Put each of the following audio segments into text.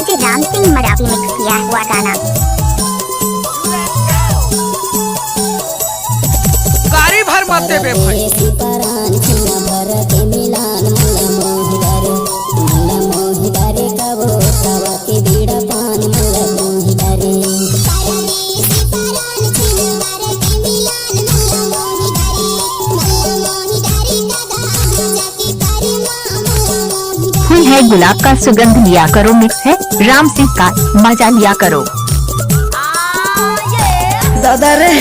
DJ Ram Singh Maravi mix किया हुआ गाना। गाड़ी भर मत देबे भाई। फूल है गुलाब का सुगंध लिया करो मिक्स है राम सिंह का मजा लिया करो। दादा रे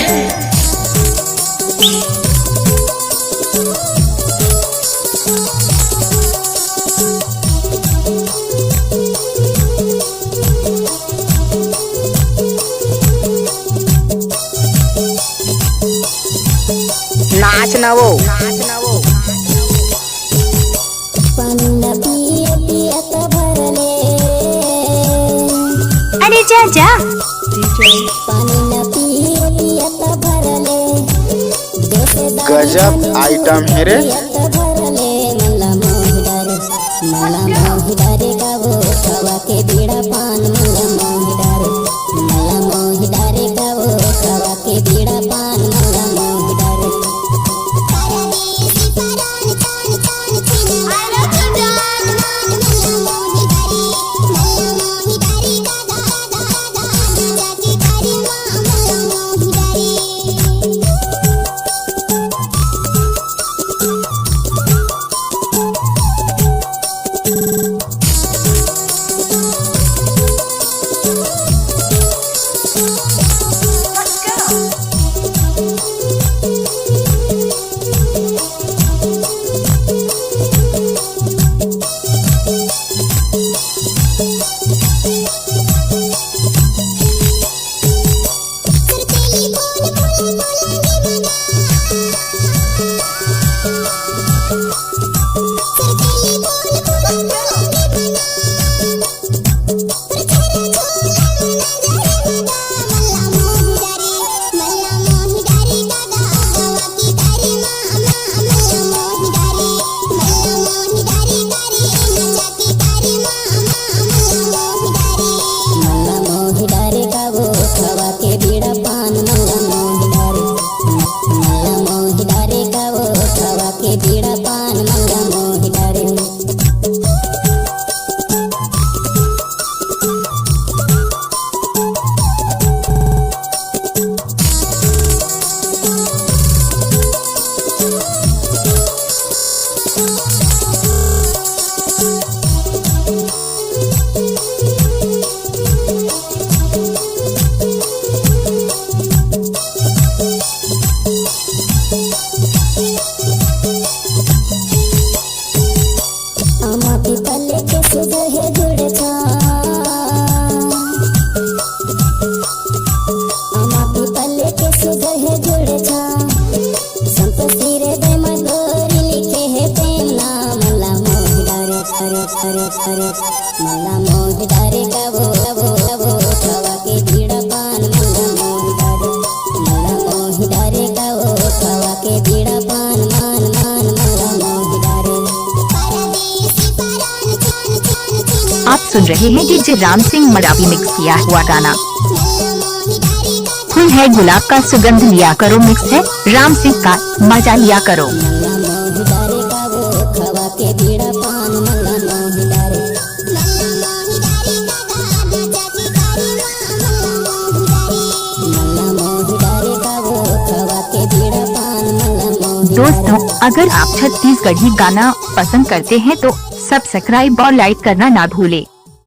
नाच ना वो अरे जा जा गजब आइटम है रे। आप सुन रहे हैं डीजे राम सिंह मरावी मिक्स किया हुआ गाना। फूल है गुलाब का सुगंध लिया करो मिक्स है राम सिंह का मजा लिया करो। दोस्तों अगर आप छत्तीसगढ़ी गाना पसंद करते हैं तो सब्सक्राइब और लाइक करना ना भूलें।